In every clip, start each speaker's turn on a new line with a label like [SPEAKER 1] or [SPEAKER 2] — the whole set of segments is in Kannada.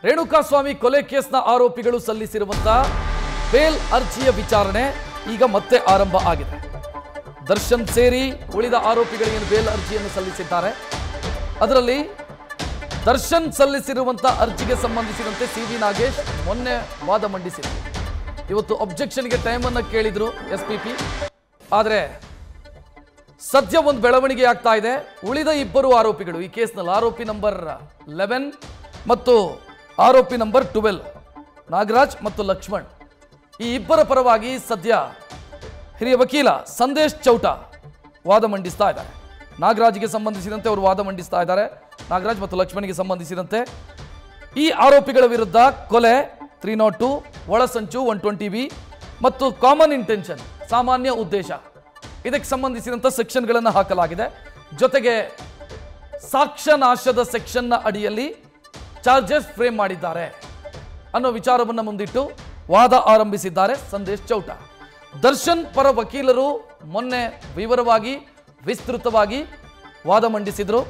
[SPEAKER 1] ರೇಣುಕಾಸ್ವಾಮಿ ಕೊಲೆ ಕೇಸ್ನ ಆರೋಪಿಗಳು ಸಲ್ಲಿಸಿರುವಂತಹ ಬೇಲ್ ಅರ್ಜಿಯ ವಿಚಾರಣೆ ಈಗ ಮತ್ತೆ ಆರಂಭ ಆಗಿದೆ. ದರ್ಶನ್ ಸೇರಿ ಉಳಿದ ಆರೋಪಿಗಳಿಗೆ ಬೇಲ್ ಅರ್ಜಿಯನ್ನು ಸಲ್ಲಿಸಿದ್ದಾರೆ. ಅದರಲ್ಲಿ ದರ್ಶನ್ ಸಲ್ಲಿಸಿರುವಂತಹ ಅರ್ಜಿಗೆ ಸಂಬಂಧಿಸಿದಂತೆ ಸಿ.ವಿ. ನಾಗೇಶ್ ಮೊನ್ನೆ ವಾದ ಮಂಡಿಸಿದರು. ಇವತ್ತು ಅಬ್ಜೆಕ್ಷನ್ಗೆ ಟೈಮ್ ಅನ್ನು ಕೇಳಿದ್ರು ಎಸ್ಪಿಪಿ. ಆದರೆ ಸದ್ಯ ಒಂದು ಬೆಳವಣಿಗೆ ಆಗ್ತಾ ಇದೆ. ಉಳಿದ ಇಬ್ಬರು ಆರೋಪಿಗಳು ಈ ಕೇಸ್ನಲ್ಲಿ ಆರೋಪಿ ನಂಬರ್ 11 ಮತ್ತು ಆರೋಪಿ ನಂಬರ್ 12 ನಾಗರಾಜ್ ಮತ್ತು ಲಕ್ಷ್ಮಣ್, ಈ ಇಬ್ಬರ ಪರವಾಗಿ ಸದ್ಯ ಹಿರಿಯ ವಕೀಲ ಸಂದೇಶ್ ಚೌಟಾ ವಾದ ಮಂಡಿಸ್ತಾ ಇದ್ದಾರೆ. ನಾಗರಾಜ್ಗೆ ಸಂಬಂಧಿಸಿದಂತೆ ಅವರು ವಾದ ಮಂಡಿಸ್ತಾ ಇದ್ದಾರೆ. ನಾಗರಾಜ್ ಮತ್ತು ಲಕ್ಷ್ಮಣ್ಗೆ ಸಂಬಂಧಿಸಿದಂತೆ ಈ ಆರೋಪಿಗಳ ವಿರುದ್ಧ ಕೊಲೆ 302, ಒಳಸಂಚು 120B ಮತ್ತು ಕಾಮನ್ ಇಂಟೆನ್ಷನ್ ಸಾಮಾನ್ಯ ಉದ್ದೇಶ ಇದಕ್ಕೆ ಸಂಬಂಧಿಸಿದಂಥ ಸೆಕ್ಷನ್ಗಳನ್ನು ಹಾಕಲಾಗಿದೆ. ಜೊತೆಗೆ ಸಾಕ್ಷ್ಯ ನಾಶದ ಸೆಕ್ಷನ್ನ ಅಡಿಯಲ್ಲಿ ಚಾರ್ಜಸ್ ಫ್ರೇಮ್ ಮಾಡಿದ್ದಾರೆ ಅನ್ನೋ ವಿಚಾರವನ್ನು ಮುಂದಿಟ್ಟು ವಾದ ಆರಂಭಿಸಿದ್ದಾರೆ ಸಂದೇಶ್ ಚೌಟಾ. ದರ್ಶನ್ ಪರ ವಕೀಲರು ಮೊನ್ನೆ ವಿವರವಾಗಿ ವಿಸ್ತೃತವಾಗಿ ವಾದ ಮಂಡಿಸಿದರು.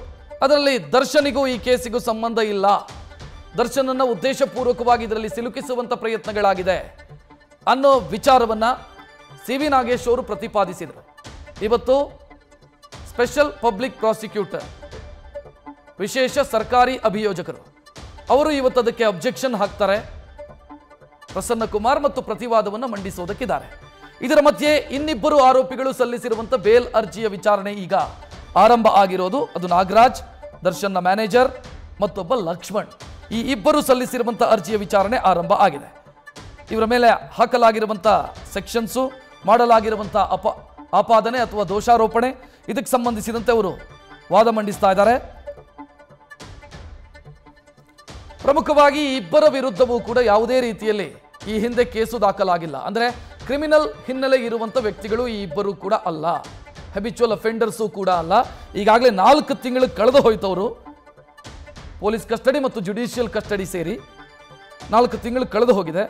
[SPEAKER 1] ಅದರಲ್ಲಿ ದರ್ಶನಿಗೂ ಈ ಕೇಸಿಗೂ ಸಂಬಂಧ ಇಲ್ಲ, ದರ್ಶನನ್ನು ಉದ್ದೇಶಪೂರ್ವಕವಾಗಿ ಇದರಲ್ಲಿ ಸಿಲುಕಿಸುವಂಥ ಪ್ರಯತ್ನಗಳಾಗಿದೆ ಅನ್ನೋ ವಿಚಾರವನ್ನ ಸಿ.ವಿ. ನಾಗೇಶ್ ಅವರು ಪ್ರತಿಪಾದಿಸಿದರು. ಇವತ್ತು ಸ್ಪೆಷಲ್ ಪಬ್ಲಿಕ್ ಪ್ರಾಸಿಕ್ಯೂಟರ್, ವಿಶೇಷ ಸರ್ಕಾರಿ ಅಭಿಯೋಜಕರು ಅವರು ಇವತ್ತು ಅದಕ್ಕೆ ಅಬ್ಜೆಕ್ಷನ್ ಹಾಕ್ತಾರೆ. ಪ್ರಸನ್ನ ಕುಮಾರ್ ಮತ್ತು ಪ್ರತಿವಾದವನ್ನು ಮಂಡಿಸುವುದಕ್ಕಿದ್ದಾರೆ. ಇದರ ಮಧ್ಯೆ ಇನ್ನಿಬ್ಬರು ಆರೋಪಿಗಳು ಸಲ್ಲಿಸಿರುವಂಥ ಬೇಲ್ ಅರ್ಜಿಯ ವಿಚಾರಣೆ ಈಗ ಆರಂಭ ಆಗಿರೋದು. ಅದು ನಾಗರಾಜ್, ದರ್ಶನ್ನ ಮ್ಯಾನೇಜರ್, ಮತ್ತೊಬ್ಬ ಲಕ್ಷ್ಮಣ್. ಈ ಇಬ್ಬರು ಸಲ್ಲಿಸಿರುವಂಥ ಅರ್ಜಿಯ ವಿಚಾರಣೆ ಆರಂಭ ಆಗಿದೆ. ಇವರ ಮೇಲೆ ಹಾಕಲಾಗಿರುವಂಥ ಸೆಕ್ಷನ್ಸು, ಮಾಡಲಾಗಿರುವಂಥ ಆಪಾದನೆ ಅಥವಾ ದೋಷಾರೋಪಣೆ ಇದಕ್ಕೆ ಸಂಬಂಧಿಸಿದಂತೆ ಅವರು ವಾದ ಮಂಡಿಸ್ತಾ ಇದ್ದಾರೆ. ಪ್ರಮುಖವಾಗಿ ಈ ಇಬ್ಬರ ವಿರುದ್ಧವೂ ಕೂಡ ಯಾವುದೇ ರೀತಿಯಲ್ಲಿ ಈ ಹಿಂದೆ ಕೇಸು ದಾಖಲಾಗಿಲ್ಲ. ಅಂದರೆ ಕ್ರಿಮಿನಲ್ ಹಿನ್ನೆಲೆ ಇರುವಂಥ ವ್ಯಕ್ತಿಗಳು ಈ ಇಬ್ಬರು ಕೂಡ ಅಲ್ಲ, ಹ್ಯಾಬಿಚುವಲ್ ಅಫೆಂಡರ್ಸು ಕೂಡ ಅಲ್ಲ. ಈಗಾಗಲೇ 4 ತಿಂಗಳು ಕಳೆದು ಹೋಯ್ತವರು. ಪೊಲೀಸ್ ಕಸ್ಟಡಿ ಮತ್ತು ಜುಡಿಷಿಯಲ್ ಕಸ್ಟಡಿ ಸೇರಿ 4 ತಿಂಗಳು ಕಳೆದು ಹೋಗಿದೆ.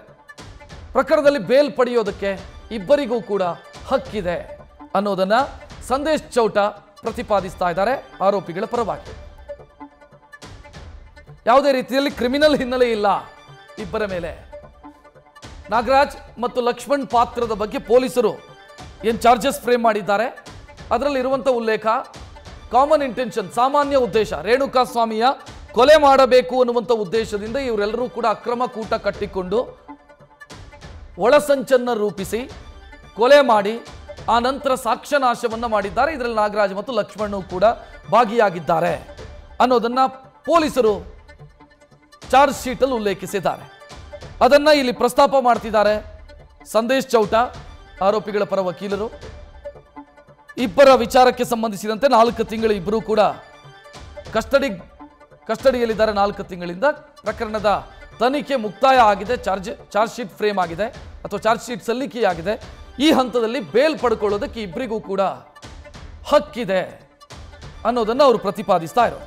[SPEAKER 1] ಪ್ರಕರಣದಲ್ಲಿ ಬೇಲ್ ಪಡೆಯೋದಕ್ಕೆ ಇಬ್ಬರಿಗೂ ಕೂಡ ಹಕ್ಕಿದೆ ಅನ್ನೋದನ್ನ ಸಂದೇಶ್ ಚೌಟಾ ಪ್ರತಿಪಾದಿಸ್ತಾ ಇದ್ದಾರೆ ಆರೋಪಿಗಳ ಪರವಾಗಿ. ಯಾವುದೇ ರೀತಿಯಲ್ಲಿ ಕ್ರಿಮಿನಲ್ ಹಿನ್ನೆಲೆ ಇಲ್ಲ ಇಬ್ಬರ ಮೇಲೆ. ನಾಗರಾಜ್ ಮತ್ತು ಲಕ್ಷ್ಮಣ್ ಪಾತ್ರದ ಬಗ್ಗೆ ಪೊಲೀಸರು ಏನು ಚಾರ್ಜಸ್ ಫ್ರೇಮ್ ಮಾಡಿದ್ದಾರೆ ಅದರಲ್ಲಿ ಇರುವಂಥ ಉಲ್ಲೇಖ ಕಾಮನ್ ಇಂಟೆನ್ಷನ್ ಸಾಮಾನ್ಯ ಉದ್ದೇಶ, ರೇಣುಕಾಸ್ವಾಮಿಯ ಕೊಲೆ ಮಾಡಬೇಕು ಅನ್ನುವಂಥ ಉದ್ದೇಶದಿಂದ ಇವರೆಲ್ಲರೂ ಕೂಡ ಅಕ್ರಮ ಕೂಟ ಕಟ್ಟಿಕೊಂಡು ಒಳಸಂಚನ್ನು ರೂಪಿಸಿ ಕೊಲೆ ಮಾಡಿ ಆ ನಂತರ ಸಾಕ್ಷ್ಯ ನಾಶವನ್ನು ಮಾಡಿದ್ದಾರೆ. ಇದರಲ್ಲಿ ನಾಗರಾಜ್ ಮತ್ತು ಲಕ್ಷ್ಮಣ್ ಕೂಡ ಭಾಗಿಯಾಗಿದ್ದಾರೆ ಅನ್ನೋದನ್ನ ಪೊಲೀಸರು ಚಾರ್ಜ್ ಶೀಟಲ್ಲಿ ಉಲ್ಲೇಖಿಸಿದ್ದಾರೆ. ಅದನ್ನ ಇಲ್ಲಿ ಪ್ರಸ್ತಾಪ ಮಾಡ್ತಿದ್ದಾರೆ ಸಂದೇಶ್ ಚೌಟಾ, ಆರೋಪಿಗಳ ಪರ ವಕೀಲರು. ಇಬ್ಬರ ವಿಚಾರಕ್ಕೆ ಸಂಬಂಧಿಸಿದಂತೆ 4 ತಿಂಗಳು ಇಬ್ಬರು ಕೂಡ ಕಸ್ಟಡಿಯಲ್ಲಿದ್ದಾರೆ. 4 ತಿಂಗಳಿಂದ ಪ್ರಕರಣದ ತನಿಖೆ ಮುಕ್ತಾಯ ಆಗಿದೆ, ಚಾರ್ಜ್ ಶೀಟ್ ಫ್ರೇಮ್ ಆಗಿದೆ ಅಥವಾ ಚಾರ್ಜ್ ಶೀಟ್ ಸಲ್ಲಿಕೆಯಾಗಿದೆ. ಈ ಹಂತದಲ್ಲಿ ಬೇಲ್ ಪಡ್ಕೊಳ್ಳೋದಕ್ಕೆ ಇಬ್ಬರಿಗೂ ಕೂಡ ಹಕ್ಕಿದೆ ಅನ್ನೋದನ್ನು ಅವರು ಪ್ರತಿಪಾದಿಸ್ತಾ ಇರೋದು.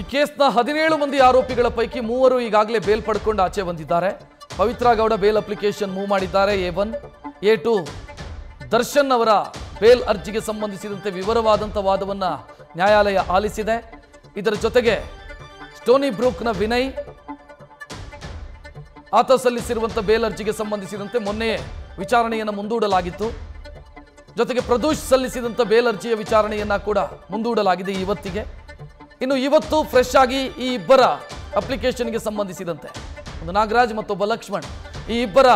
[SPEAKER 1] ಈ ಕೇಸ್ನ 17 ಮಂದಿ ಆರೋಪಿಗಳ ಪೈಕಿ 3 ಈಗಾಗಲೇ ಬೇಲ್ ಪಡ್ಕೊಂಡು ಆಚೆ ಬಂದಿದ್ದಾರೆ. Pavithra Gowda bale application move ಮಾಡಿದ್ದಾರೆ. A1, A2 ದರ್ಶನ್ ಅವರ ಬೇಲ್ ಅರ್ಜಿಗೆ ಸಂಬಂಧಿಸಿದಂತೆ ವಿವರವಾದಂಥ ವಾದವನ್ನ ನ್ಯಾಯಾಲಯ ಆಲಿಸಿದೆ. ಇದರ ಜೊತೆಗೆ ಸ್ಟೋನಿ ಬ್ರೂಕ್ನ ವಿನಯ್ ಆತ ಸಲ್ಲಿಸಿರುವಂಥ ಬೇಲ್ ಅರ್ಜಿಗೆ ಸಂಬಂಧಿಸಿದಂತೆ ಮೊನ್ನೆ ವಿಚಾರಣೆಯನ್ನು ಮುಂದೂಡಲಾಗಿತ್ತು. ಜೊತೆಗೆ ಪ್ರದೋಷ್ ಸಲ್ಲಿಸಿದಂಥ ಬೇಲ್ ಅರ್ಜಿಯ ವಿಚಾರಣೆಯನ್ನ ಕೂಡ ಮುಂದೂಡಲಾಗಿದೆ ಇವತ್ತಿಗೆ. ಇನ್ನು ಇವತ್ತು ಫ್ರೆಶ್ ಆಗಿ ಈ ಇಬ್ಬರ ಅಪ್ಲಿಕೇಶನ್ಗೆ ಸಂಬಂಧಿಸಿದಂತೆ ಒಂದು ನಾಗರಾಜ್ ಮತ್ತೊಬ್ಬ ಲಕ್ಷ್ಮಣ್, ಈ ಇಬ್ಬರ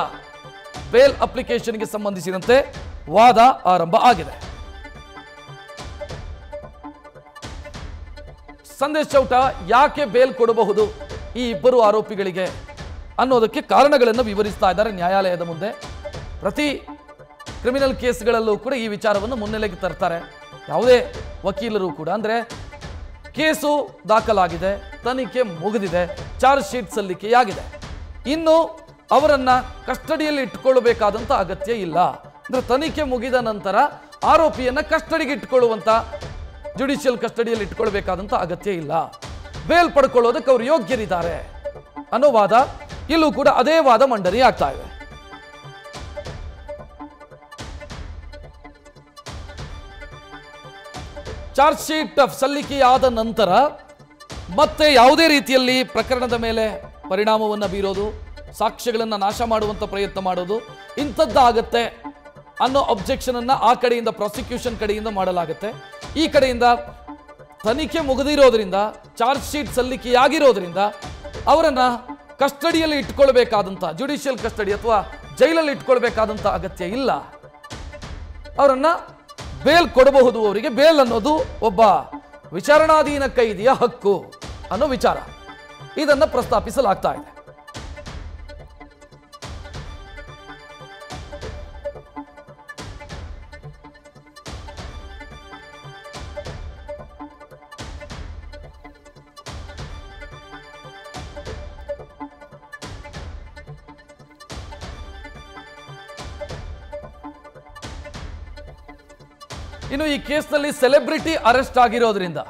[SPEAKER 1] ಬೇಲ್ ಅಪ್ಲಿಕೇಶನ್ಗೆ ಸಂಬಂಧಿಸಿದಂತೆ ವಾದ ಆರಂಭ ಆಗಿದೆ. ಸಂದೇಶ್ ಚೌಟಾ ಯಾಕೆ ಬೇಲ್ ಕೊಡಬಹುದು ಈ ಇಬ್ಬರು ಆರೋಪಿಗಳಿಗೆ ಅನ್ನೋದಕ್ಕೆ ಕಾರಣಗಳನ್ನು ವಿವರಿಸ್ತಾ ಇದ್ದಾರೆ ನ್ಯಾಯಾಲಯದ ಮುಂದೆ. ಪ್ರತಿ ಕ್ರಿಮಿನಲ್ ಕೇಸ್ಗಳಲ್ಲೂ ಕೂಡ ಈ ವಿಚಾರವನ್ನು ಮುನ್ನೆಲೆಗೆ ತರ್ತಾರೆ ಯಾವುದೇ ವಕೀಲರು ಕೂಡ. ಅಂದರೆ ಕೇಸು ದಾಖಲಾಗಿದೆ, ತನಿಖೆ ಮುಗಿದಿದೆ, ಚಾರ್ಜ್ ಶೀಟ್ ಸಲ್ಲಿಕೆಯಾಗಿದೆ, ಇನ್ನು ಅವರನ್ನ ಕಸ್ಟಡಿಯಲ್ಲಿ ಇಟ್ಟುಕೊಳ್ಳಬೇಕಾದಂಥ ಅಗತ್ಯ ಇಲ್ಲ. ಅಂದ್ರೆ ತನಿಖೆ ಮುಗಿದ ನಂತರ ಆರೋಪಿಯನ್ನ ಕಸ್ಟಡಿಗೆ ಇಟ್ಟುಕೊಳ್ಳುವಂತ ಜುಡಿಷಿಯಲ್ ಕಸ್ಟಡಿಯಲ್ಲಿ ಇಟ್ಟುಕೊಳ್ಳಬೇಕಾದಂಥ ಅಗತ್ಯ ಇಲ್ಲ. ಬೇಲ್ ಪಡ್ಕೊಳ್ಳೋದಕ್ಕೆ ಅವರು ಯೋಗ್ಯರಿದ್ದಾರೆ ಅನ್ನೋ ವಾದ ಇಲ್ಲೂ ಕೂಡ ಅದೇ ವಾದ ಮಂಡನೆ ಆಗ್ತಾ ಇದೆ. ಚಾರ್ಜ್ ಶೀಟ್ ಸಲ್ಲಿಕೆಯಾದ ನಂತರ ಮತ್ತೆ ಯಾವುದೇ ರೀತಿಯಲ್ಲಿ ಪ್ರಕರಣದ ಮೇಲೆ ಪರಿಣಾಮವನ್ನು ಬೀರೋದು, ಸಾಕ್ಷ್ಯಗಳನ್ನು ನಾಶ ಮಾಡುವಂತ ಪ್ರಯತ್ನ ಮಾಡೋದು ಇಂಥದ್ದಾಗತ್ತೆ ಅನ್ನೋ ಅಬ್ಜೆಕ್ಷನ್ ಅನ್ನ ಆ ಕಡೆಯಿಂದ ಪ್ರಾಸಿಕ್ಯೂಷನ್ ಕಡೆಯಿಂದ ಮಾಡಲಾಗುತ್ತೆ. ಈ ಕಡೆಯಿಂದ ತನಿಖೆ ಮುಗಿದಿರೋದ್ರಿಂದ, ಚಾರ್ಜ್ ಶೀಟ್ ಸಲ್ಲಿಕೆಯಾಗಿರೋದ್ರಿಂದ ಅವರನ್ನ ಕಸ್ಟಡಿಯಲ್ಲಿ ಇಟ್ಕೊಳ್ಬೇಕಾದಂಥ, ಜುಡಿಷಿಯಲ್ ಕಸ್ಟಡಿ ಅಥವಾ ಜೈಲಲ್ಲಿ ಇಟ್ಕೊಳ್ಬೇಕಾದಂಥ ಅಗತ್ಯ ಇಲ್ಲ. ಅವರನ್ನ ಬೇಲ್ ಕೊಡಬಹುದು. ಅವರಿಗೆ ಬೇಲ್ ಅನ್ನೋದು ಒಬ್ಬ ವಿಚಾರಣಾಧೀನ ಕೈದಿಯ ಹಕ್ಕು ಅನ್ನೋ ವಿಚಾರ ಇದನ್ನ ಪ್ರಸ್ತಾಪಿಸಲಾಗ್ತಾ ಇದೆ. ಇನ್ನು ಈ ಕೇಸ್ನಲ್ಲಿ ಸೆಲೆಬ್ರಿಟಿ ಅರೆಸ್ಟ್ ಆಗಿರೋದ್ರಿಂದ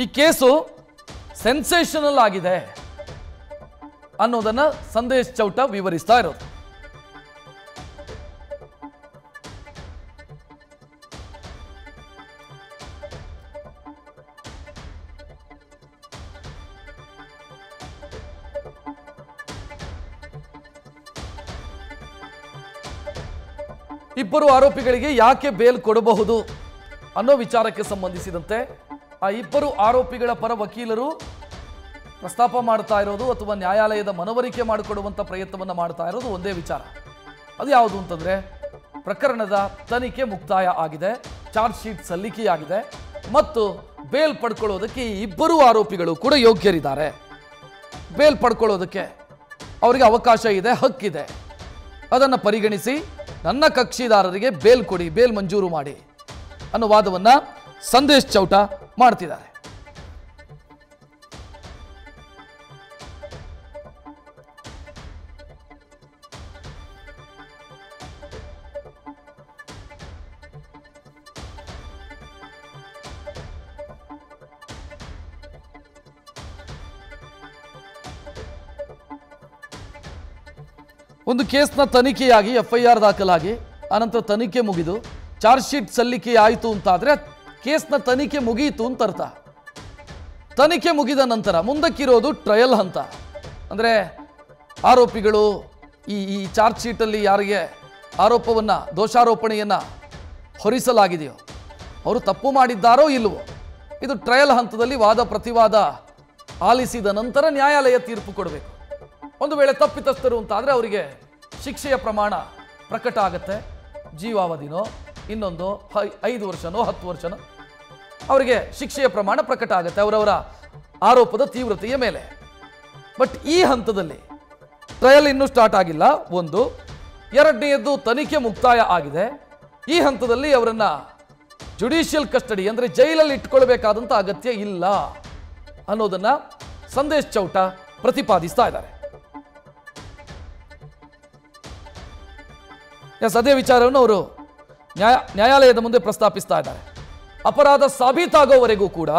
[SPEAKER 1] ಈ ಕೇಸು ಸೆನ್ಸೇಷನಲ್ ಆಗಿದೆ ಅನ್ನೋದನ್ನ ಸಂದೇಶ್ ಚೌಟ ವಿವರಿಸ್ತಾ ಇರೋದು. ಇಬ್ಬರು ಆರೋಪಿಗಳಿಗೆ ಯಾಕೆ ಬೇಲ್ ಕೊಡಬಹುದು ಅನ್ನೋ ವಿಚಾರಕ್ಕೆ ಸಂಬಂಧಿಸಿದಂತೆ ಆ ಇಬ್ಬರು ಆರೋಪಿಗಳ ಪರ ವಕೀಲರು ಪ್ರಸ್ತಾಪ ಮಾಡ್ತಾ ಇರೋದು ಅಥವಾ ನ್ಯಾಯಾಲಯದ ಮನವರಿಕೆ ಮಾಡಿಕೊಡುವಂಥ ಪ್ರಯತ್ನವನ್ನು ಮಾಡ್ತಾ ಇರೋದು ಒಂದೇ ವಿಚಾರ. ಅದು ಯಾವುದು ಅಂತಂದರೆ, ಪ್ರಕರಣದ ತನಿಖೆ ಮುಕ್ತಾಯ ಆಗಿದೆ, ಚಾರ್ಜ್ ಶೀಟ್ ಸಲ್ಲಿಕೆಯಾಗಿದೆ ಮತ್ತು ಬೇಲ್ ಪಡ್ಕೊಳ್ಳೋದಕ್ಕೆ ಈ ಇಬ್ಬರು ಆರೋಪಿಗಳು ಕೂಡ ಯೋಗ್ಯರಿದ್ದಾರೆ. ಬೇಲ್ ಪಡ್ಕೊಳ್ಳೋದಕ್ಕೆ ಅವರಿಗೆ ಅವಕಾಶ ಇದೆ, ಹಕ್ಕಿದೆ. ಅದನ್ನು ಪರಿಗಣಿಸಿ ನನ್ನ ಕಕ್ಷಿದಾರರಿಗೆ ಬೇಲ್ ಕೊಡಿ, ಬೇಲ್ ಮಂಜೂರು ಮಾಡಿ ಅನ್ನೋ ವಾದವನ್ನು ಸಂದೇಶ್ ಚೌಟ ಮಾಡ್ತಿದ್ದಾರೆ. ಒಂದು ಕೇಸ್ನ ತನಿಖೆಯಾಗಿ FIR ದಾಖಲಾಗಿ ಆನಂತರ ತನಿಖೆ ಮುಗಿದು ಚಾರ್ಜ್ ಶೀಟ್ ಸಲ್ಲಿಕೆ ಆಯಿತು ಅಂತಾದರೆ ಕೇಸ್ನ ತನಿಖೆ ಮುಗಿಯಿತು ಅಂತ ಅರ್ಥ. ತನಿಖೆ ಮುಗಿದ ನಂತರ ಮುಂದಕ್ಕಿರೋದು ಟ್ರಯಲ್ ಹಂತ. ಅಂದರೆ ಆರೋಪಿಗಳು ಈ ಚಾರ್ಜ್ ಶೀಟಲ್ಲಿ ಯಾರಿಗೆ ಆರೋಪವನ್ನು, ದೋಷಾರೋಪಣೆಯನ್ನು ಹೊರಿಸಲಾಗಿದೆಯೋ ಅವರು ತಪ್ಪು ಮಾಡಿದ್ದಾರೋ ಇಲ್ಲವೋ, ಇದು ಟ್ರಯಲ್ ಹಂತದಲ್ಲಿ ವಾದ ಪ್ರತಿವಾದ ಆಲಿಸಿದ ನಂತರ ನ್ಯಾಯಾಲಯ ತೀರ್ಪು ಕೊಡಬೇಕು. ಒಂದು ವೇಳೆ ತಪ್ಪಿತಸ್ಥರು ಅಂತಾದರೆ ಅವರಿಗೆ ಶಿಕ್ಷೆಯ ಪ್ರಮಾಣ ಪ್ರಕಟ ಆಗುತ್ತೆ. ಜೀವಾವಧಿನೋ ಇನ್ನೊಂದು 5 ವರ್ಷನೋ 10 ವರ್ಷನೋ ಅವರಿಗೆ ಶಿಕ್ಷೆಯ ಪ್ರಮಾಣ ಪ್ರಕಟ ಆಗುತ್ತೆ ಅವರವರ ಆರೋಪದ ತೀವ್ರತೆಯ ಮೇಲೆ. ಬಟ್ ಈ ಹಂತದಲ್ಲಿ ಟ್ರಯಲ್ ಇನ್ನೂ ಸ್ಟಾರ್ಟ್ ಆಗಿಲ್ಲ. ಒಂದು, ಎರಡನೆಯದ್ದು ತನಿಖೆ ಮುಕ್ತಾಯ ಆಗಿದೆ. ಈ ಹಂತದಲ್ಲಿ ಅವರನ್ನ ಜುಡಿಷಿಯಲ್ ಕಸ್ಟಡಿ ಅಂದರೆ ಜೈಲಲ್ಲಿ ಇಟ್ಕೊಳ್ಬೇಕಾದಂಥ ಅಗತ್ಯ ಇಲ್ಲ ಅನ್ನೋದನ್ನ ಸಂದೇಶ್ ಚೌಟ ಪ್ರತಿಪಾದಿಸ್ತಾ ಇದ್ದಾರೆ. ಅದೇ ವಿಚಾರವನ್ನು ಅವರು ನ್ಯಾಯಾಲಯದ ಮುಂದೆ ಪ್ರಸ್ತಾಪಿಸ್ತಾ ಇದ್ದಾರೆ. ಅಪರಾಧ ಸಾಬೀತಾಗೋವರೆಗೂ ಕೂಡ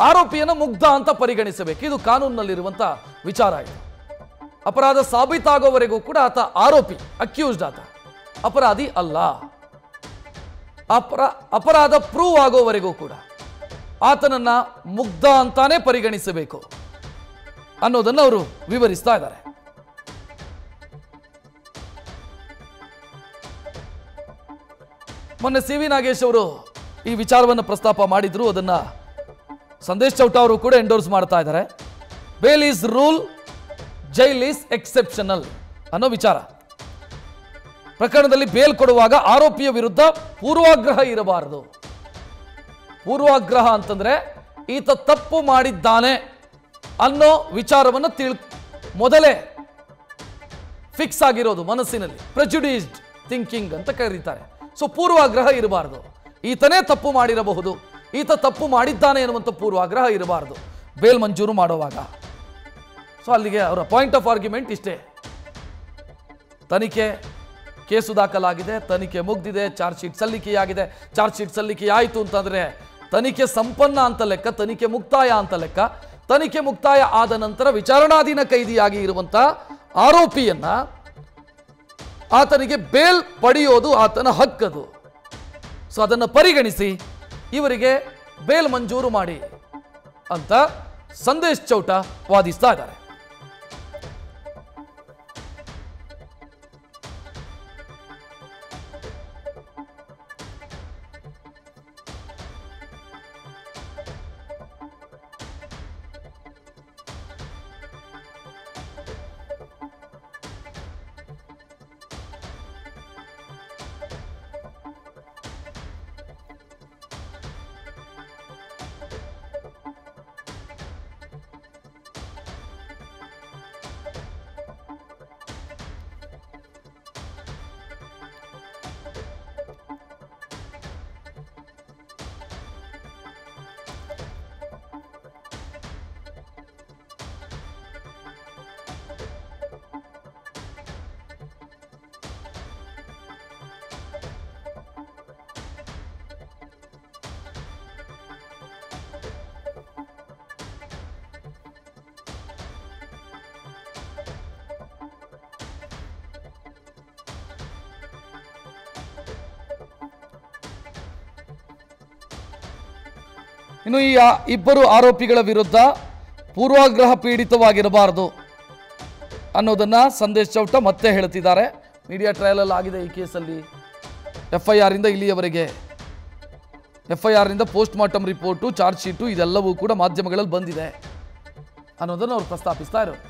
[SPEAKER 1] ಆರೋಪಿಯನ್ನು ಮುಗ್ಧ ಅಂತ ಪರಿಗಣಿಸಬೇಕು. ಇದು ಕಾನೂನಿನಲ್ಲಿರುವಂಥ ವಿಚಾರ. ಇದು ಅಪರಾಧ ಸಾಬೀತಾಗೋವರೆಗೂ ಕೂಡ ಆತ ಆರೋಪಿ, ಅಕ್ಯೂಸ್ಡ್, ಆತ ಅಪರಾಧಿ ಅಲ್ಲ. ಅಪರಾಧ ಪ್ರೂವ್ ಆಗೋವರೆಗೂ ಕೂಡ ಆತನನ್ನ ಮುಗ್ಧ ಅಂತಾನೆ ಪರಿಗಣಿಸಬೇಕು ಅನ್ನೋದನ್ನು ಅವರು ವಿವರಿಸ್ತಾ ಇದ್ದಾರೆ. ಮೊನ್ನೆ CV ನಾಗೇಶ್ ಅವರು ಈ ವಿಚಾರವನ್ನು ಪ್ರಸ್ತಾಪ ಮಾಡಿದ್ರು. ಅದನ್ನ ಸಂದೇಶ್ ಚೌಟ ಅವರು ಕೂಡ ಎಂಡೋರ್ಸ್ ಮಾಡ್ತಾ ಇದ್ದಾರೆ. Bail is rule, jail is exceptional ಅನ್ನೋ ವಿಚಾರ. ಪ್ರಕರಣದಲ್ಲಿ ಬೇಲ್ ಕೊಡುವಾಗ ಆರೋಪಿಯ ವಿರುದ್ಧ ಪೂರ್ವಾಗ್ರಹ ಇರಬಾರದು. ಪೂರ್ವಾಗ್ರಹ ಅಂತಂದ್ರೆ ಈತ ತಪ್ಪು ಮಾಡಿದ್ದಾನೆ ಅನ್ನೋ ವಿಚಾರವನ್ನು ಮೊದಲೇ ಫಿಕ್ಸ್ ಆಗಿರೋದು ಮನಸ್ಸಿನಲ್ಲಿ, ಪ್ರೆಜುಡಿಸ್ಡ್ ಥಿಂಕಿಂಗ್ ಅಂತ ಕರೀತಾರೆ. ಸೊ ಪೂರ್ವಾಗ್ರಹ ಇರಬಾರದು. ಈತನೇ ತಪ್ಪು ಮಾಡಿರಬಹುದು, ಈತ ತಪ್ಪು ಮಾಡಿದ್ದಾನೆ ಎನ್ನುವಂಥ ಪೂರ್ವಾಗ್ರಹ ಇರಬಾರದು ಬೇಲ್ ಮಂಜೂರು ಮಾಡುವಾಗ. ಸೊ ಅಲ್ಲಿಗೆ ಅವರ ಪಾಯಿಂಟ್ ಆಫ್ ಆರ್ಗ್ಯುಮೆಂಟ್ ಇಷ್ಟೇ. ತನಿಖೆ, ಕೇಸು ದಾಖಲಾಗಿದೆ, ತನಿಖೆ ಮುಗ್ದಿದೆ, ಚಾರ್ಜ್ ಶೀಟ್ ಸಲ್ಲಿಕೆಯಾಗಿದೆ. ಚಾರ್ಜ್ ಶೀಟ್ ಸಲ್ಲಿಕೆ ಆಯಿತು ಅಂತಂದರೆ ತನಿಖೆ ಸಂಪನ್ನ ಅಂತ ಲೆಕ್ಕ, ತನಿಖೆ ಮುಕ್ತಾಯ ಅಂತ ಲೆಕ್ಕ. ತನಿಖೆ ಮುಕ್ತಾಯ ಆದ ನಂತರ ವಿಚಾರಣಾಧೀನ ಕೈದಿಯಾಗಿ ಇರುವಂತ ಆರೋಪಿಯನ್ನ ಆತನಿಗೆ ಬೇಲ್ ಪಡೆಯೋದು ಆತನ ಹಕ್ಕದು. ಸೊ ಅದನ್ನು ಪರಿಗಣಿಸಿ ಇವರಿಗೆ ಬೇಲ್ ಮಂಜೂರು ಮಾಡಿ ಅಂತ ಸಂದೇಶ್ ಚೌಟ ವಾದಿಸ್ತಾ ಇದ್ದಾರೆ. ಇನ್ನು ಈ ಇಬ್ಬರು ಆರೋಪಿಗಳ ವಿರುದ್ಧ ಪೂರ್ವಾಗ್ರಹ ಪೀಡಿತವಾಗಿರಬಾರದು ಅನ್ನೋದನ್ನ ಸಂದೇಶ್ ಚೌಟ ಮತ್ತೆ ಹೇಳ್ತಿದ್ದಾರೆ. ಮೀಡಿಯಾ ಟ್ರಯಲ್ ಅಲ್ಲಿ ಆಗಿದೆ ಈ ಕೇಸಲ್ಲಿ. FIR ಇಂದ ಇಲ್ಲಿಯವರೆಗೆ FIR ನಿಂದ post mortem report, charge sheet ಇದೆಲ್ಲವೂ ಕೂಡ ಮಾಧ್ಯಮಗಳಲ್ಲಿ ಬಂದಿದೆ ಅನ್ನೋದನ್ನು ಅವರು ಪ್ರಸ್ತಾಪಿಸ್ತಾ ಇರೋದು.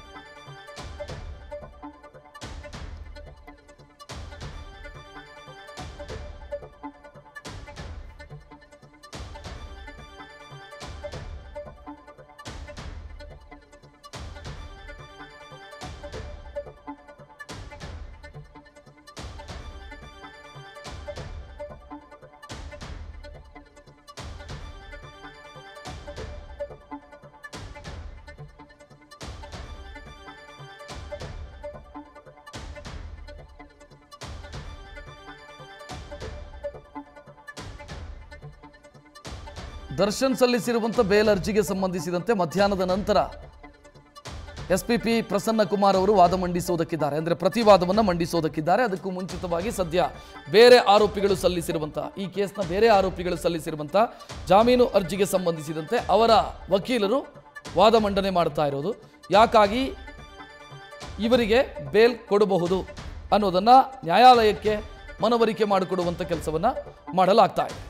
[SPEAKER 1] ದರ್ಶನ್ ಸಲ್ಲಿಸಿರುವಂಥ ಬೇಲ್ ಅರ್ಜಿಗೆ ಸಂಬಂಧಿಸಿದಂತೆ ಮಧ್ಯಾಹ್ನದ ನಂತರ SPP ಪ್ರಸನ್ನ ಕುಮಾರ್ ಅವರು ವಾದ ಮಂಡಿಸೋದಕ್ಕಿದ್ದಾರೆ, ಅಂದರೆ ಪ್ರತಿವಾದವನ್ನು ಮಂಡಿಸೋದಕ್ಕಿದ್ದಾರೆ. ಅದಕ್ಕೂ ಮುಂಚಿತವಾಗಿ ಸದ್ಯ ಬೇರೆ ಆರೋಪಿಗಳು ಸಲ್ಲಿಸಿರುವಂಥ ಈ ಕೇಸ್ನ ಬೇರೆ ಆರೋಪಿಗಳು ಸಲ್ಲಿಸಿರುವಂಥ ಜಾಮೀನು ಅರ್ಜಿಗೆ ಸಂಬಂಧಿಸಿದಂತೆ ಅವರ ವಕೀಲರು ವಾದ ಮಂಡನೆ ಮಾಡ್ತಾ ಇರೋದು. ಯಾಕಾಗಿ ಇವರಿಗೆ ಬೇಲ್ ಕೊಡಬಹುದು ಅನ್ನೋದನ್ನು ನ್ಯಾಯಾಲಯಕ್ಕೆ ಮನವರಿಕೆ ಮಾಡಿಕೊಡುವಂಥ ಕೆಲಸವನ್ನು ಮಾಡಲಾಗ್ತಾ ಇದೆ.